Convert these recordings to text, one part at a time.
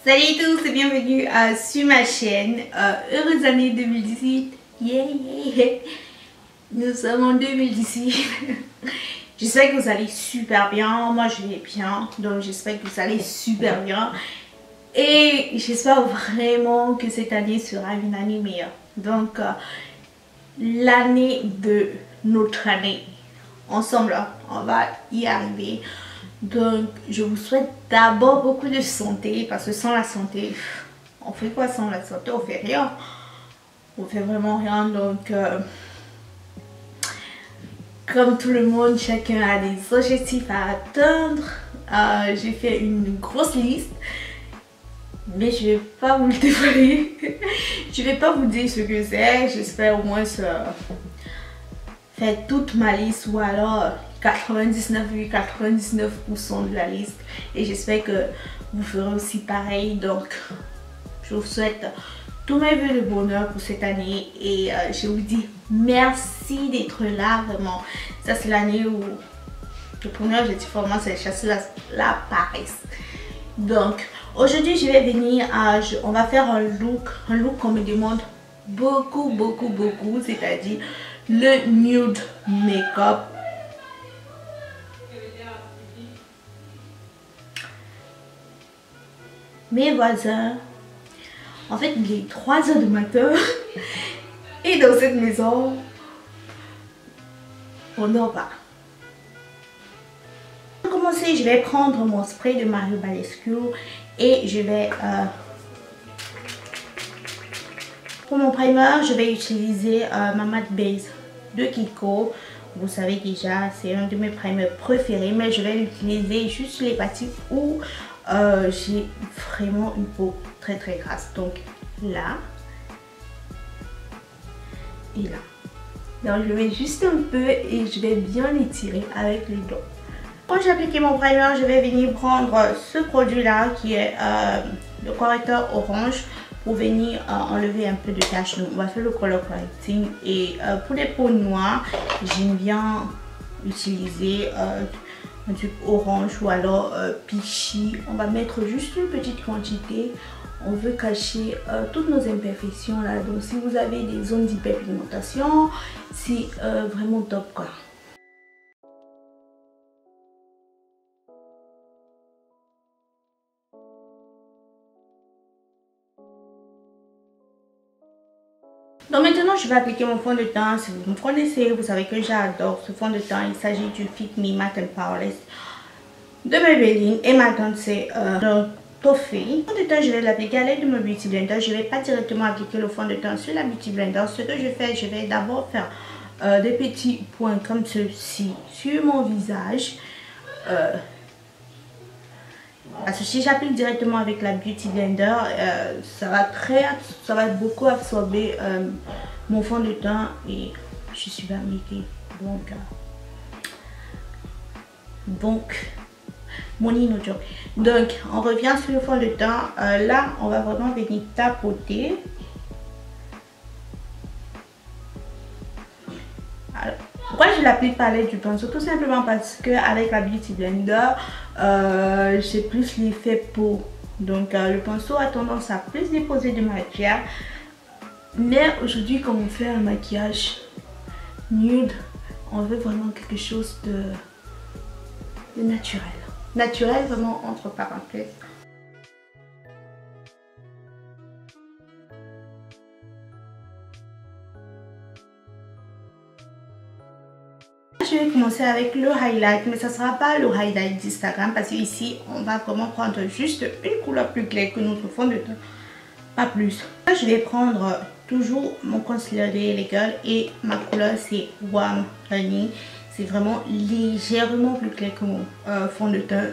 Salut tous et bienvenue sur ma chaîne. Heureuse année 2018. Yeah, yeah. Nous sommes en 2018. J'espère que vous allez super bien. Moi je vais bien. Donc j'espère que vous allez super bien. Et j'espère vraiment que cette année sera une année meilleure. Donc l'année de notre année. Ensemble, on va y arriver. Donc je vous souhaite d'abord beaucoup de santé, parce que sans la santé, on fait quoi sans la santé? On fait rien. On fait vraiment rien. Donc comme tout le monde, chacun a des objectifs à atteindre. J'ai fait une grosse liste, mais je vais pas vous le dévoiler. Je vais pas vous dire ce que c'est. J'espère au moins faire toute ma liste, ou alors 99,99% de la liste, et j'espère que vous ferez aussi pareil. Donc je vous souhaite tous mes vœux de bonheur pour cette année, et je vous dis merci d'être là. Vraiment, ça c'est l'année où le premier objectif vraiment c'est chasser la paresse. Donc aujourd'hui je vais venir on va faire un look qu'on me demande beaucoup, c'est-à-dire le nude make-up. Mes voisins, en fait il est 3 h du matin et dans cette maison on dort pas. Pour commencer, je vais prendre mon spray de Mario Badescu et je vais pour mon primer je vais utiliser ma matte base de Kiko. Vous savez déjà, c'est un de mes primers préférés, mais je vais l'utiliser juste sur les parties où j'ai vraiment une peau très grasse. Donc là et là. Donc je vais juste un peu et je vais bien l'étirer avec les doigts. Quand j'ai appliqué mon primer, je vais venir prendre ce produit là qui est le correcteur orange, pour venir enlever un peu de taches. Donc on va faire le color correcting, et pour les peaux noires j'aime bien utiliser un truc orange ou alors peachy. On va mettre juste une petite quantité. On veut cacher toutes nos imperfections là. Donc si vous avez des zones d'hyperpigmentation, c'est vraiment top quoi. Donc maintenant je vais appliquer mon fond de teint. Si vous me connaissez, vous savez que j'adore ce fond de teint. Il s'agit du Fit Me Matte and Powerless de Maybelline, et ma teinte c'est le Toffee. Le fond de teint je vais l'appliquer à l'aide de mon Beauty Blender. Je ne vais pas directement appliquer le fond de teint sur la Beauty Blender. Ce que je fais, je vais d'abord faire des petits points comme ceci sur mon visage. Parce que si j'applique directement avec la Beauty Blender, ça va beaucoup absorber mon fond de teint et je suis pas maquillée. Donc money no joke. Donc on revient sur le fond de teint. Là on va vraiment venir tapoter. Alors, pourquoi je l'applique par l'aide du pinceau? Tout simplement parce que avec la Beauty Blender j'ai plus l'effet peau. Donc le pinceau a tendance à plus déposer de matière. Mais aujourd'hui, quand on fait un maquillage nude, on veut vraiment quelque chose de naturel. Naturel vraiment entre parenthèses. Je vais commencer avec le highlight, mais ça ne sera pas le highlight d'Instagram, parce qu'ici on va vraiment prendre juste une couleur plus claire que notre fond de teint, pas plus. Là, je vais prendre toujours mon concealer de LA Girl, et ma couleur c'est Warm Honey. C'est vraiment légèrement plus clair que mon fond de teint.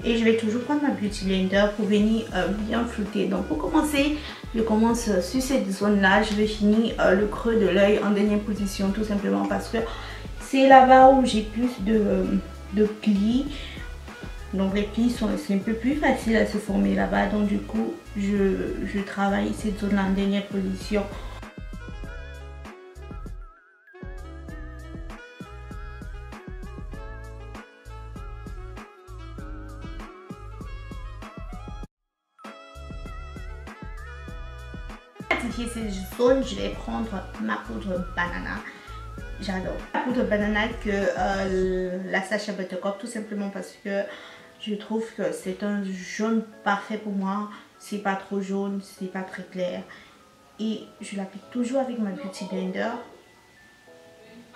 Et je vais toujours prendre ma Beauty Blender pour venir bien flouter. Donc pour commencer, je commence sur cette zone là. Je vais finir le creux de l'œil en dernière position, tout simplement parce que c'est là-bas où j'ai plus de plis. Donc les plis c'est un peu plus facile à se former là-bas. Donc du coup je travaille cette zone là en dernière position. matifier ces zones, je vais prendre ma poudre banana. J'adore la poudre banana que la Sacha Buttercup, tout simplement parce que je trouve que c'est un jaune parfait pour moi. C'est pas trop jaune, c'est pas très clair. Et je l'applique toujours avec ma Beauty Blender.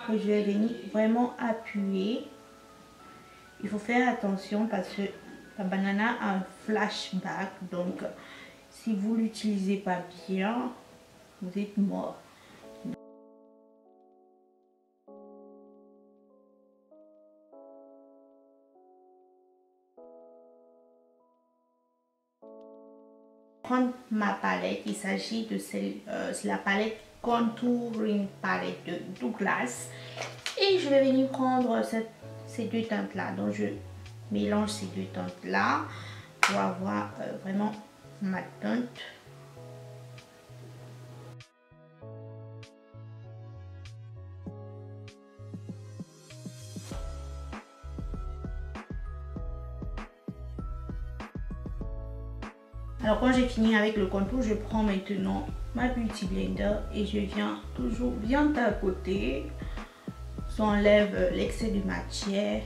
Que je vais venir vraiment appuyer. Il faut faire attention parce que la banana a un flashback. Donc, si vous l'utilisez pas bien, vous êtes mort. Prendre ma palette, il s'agit de la palette Contouring Palette de Douglas. Et je vais venir prendre ces deux teintes là. Donc, je mélange ces deux teintes là pour avoir vraiment ma teinte. Alors quand j'ai fini avec le contour, je prends maintenant ma Beauty Blender et je viens toujours bien tapoter. Ça enlève l'excès de matière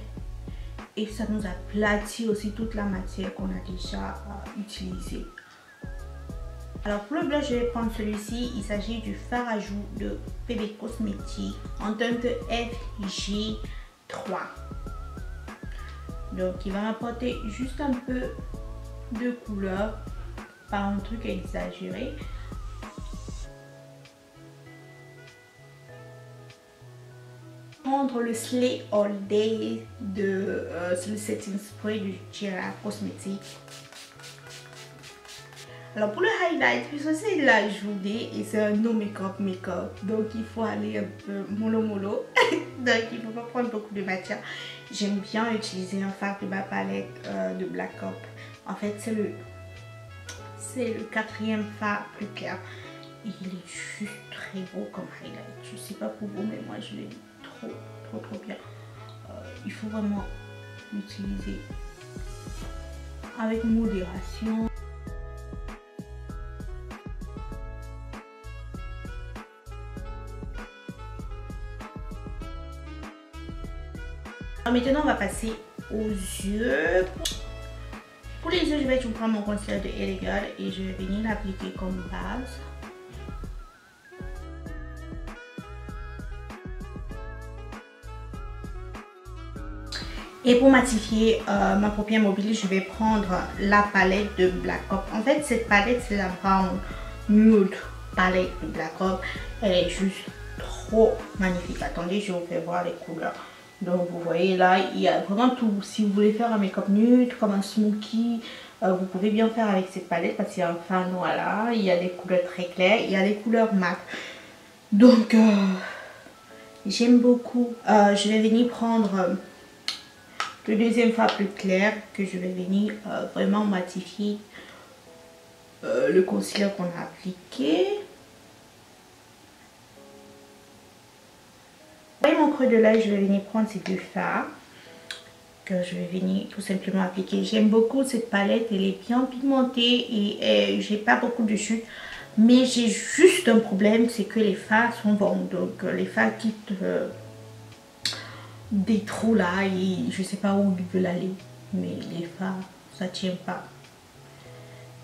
et ça nous aplatit aussi toute la matière qu'on a déjà utilisée. Alors pour le blush, je vais prendre celui-ci. Il s'agit du fard à joues de PB Cosmetics en teinte FJ3. Donc il va m'apporter juste un peu de couleur, pas un truc exagéré. Prendre le Slay All Day de le setting spray de Jera Cosmetics. Alors pour le highlight, puisque c'est la journée et c'est un no make-up donc il faut aller un peu mollo mollo. Donc il ne faut pas prendre beaucoup de matière. J'aime bien utiliser un fard de ma palette de Black Up. En fait c'est le quatrième fard plus clair. Il est juste très beau comme highlight. Je sais pas pour vous, mais moi je l'ai trop bien. Il faut vraiment l'utiliser avec modération. Alors maintenant on va passer aux yeux. Pour les yeux, je vais tout prendre mon concealer de Elegant et je vais venir l'appliquer comme base. Et pour matifier ma paupière mobile, je vais prendre la palette de Black Up. En fait, cette palette, c'est la Brown Nude palette de Black Up. Elle est juste trop magnifique. Attendez, je vous fais voir les couleurs. Donc, vous voyez là, il y a vraiment tout. Si vous voulez faire un make-up nude, comme un smoky, vous pouvez bien faire avec cette palette parce qu'il y a un fard noir là. Il y a des couleurs très claires, il y a des couleurs mat. Donc, j'aime beaucoup. Je vais venir prendre le deuxième fard plus clair que je vais venir vraiment matifier le concealer qu'on a appliqué. Avec mon creux de l'œil, je vais venir prendre ces deux fards que je vais venir tout simplement appliquer. J'aime beaucoup cette palette, elle est bien pigmentée et j'ai pas beaucoup de chute. Mais j'ai juste un problème, c'est que les fards sont bons. Donc les fards quittent des trous là et je sais pas où ils veulent aller. Mais les fards, ça tient pas.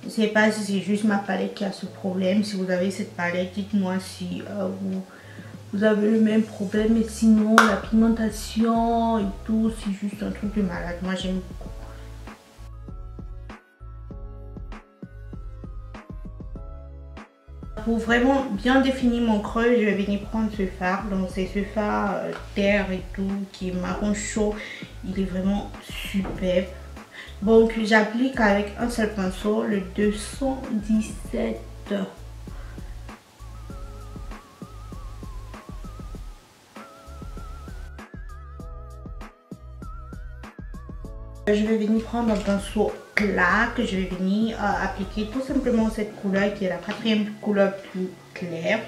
Je sais pas si c'est juste ma palette qui a ce problème. Si vous avez cette palette, dites-moi si vous avez le même problème. Mais sinon, la pigmentation et tout, c'est juste un truc de malade. Moi, j'aime beaucoup. Pour vraiment bien définir mon creux, je vais venir prendre ce fard. Donc c'est ce fard terre et tout qui est marron chaud. Il est vraiment superbe. Donc j'applique avec un seul pinceau le 217. Je vais venir prendre un pinceau plat que je vais venir appliquer tout simplement cette couleur qui est la quatrième couleur plus claire.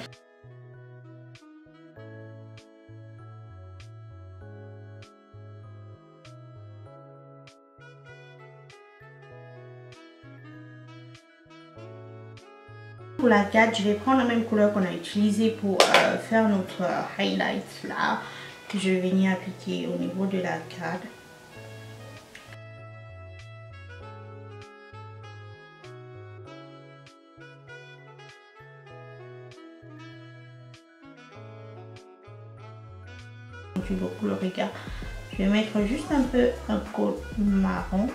Pour pour l'arcade, je vais prendre la même couleur qu'on a utilisée pour faire notre highlight là. Que je vais venir appliquer au niveau de l'arcade. Beaucoup le regard. Je vais mettre juste un peu un col marron.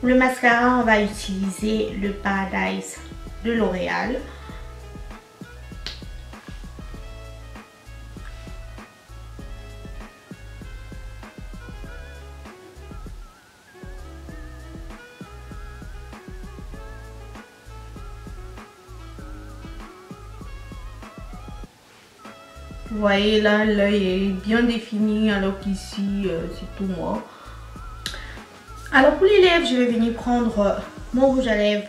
Le mascara, on va utiliser le Paradise de L'Oréal. Vous voyez là, l'œil est bien défini alors qu'ici c'est tout noir. Alors pour les lèvres, je vais venir prendre mon rouge à lèvres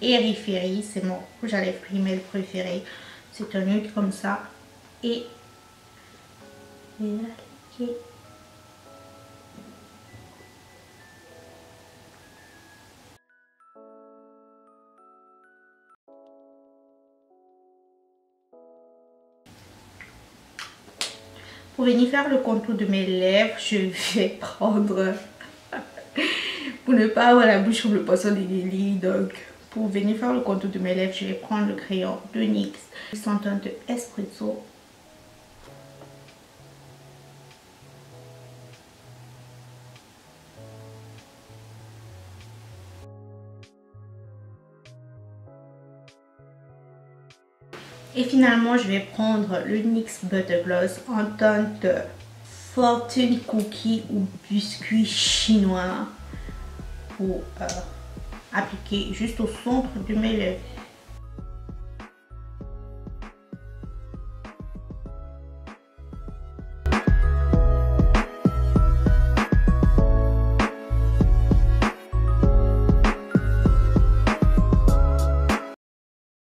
Airy-Fairy. C'est mon rouge à lèvres primaire préféré. C'est un nude comme ça. Et je vais l'appliquer. Pour venir faire le contour de mes lèvres, je vais prendre, pour ne pas avoir la bouche comme le poisson des lilies, donc pour venir faire le contour de mes lèvres, je vais prendre le crayon de NYX en teinte de espresso. Et finalement, je vais prendre le NYX Butter Gloss en teinte de Fortune Cookie ou biscuit chinois pour appliquer juste au centre de mes lèvres.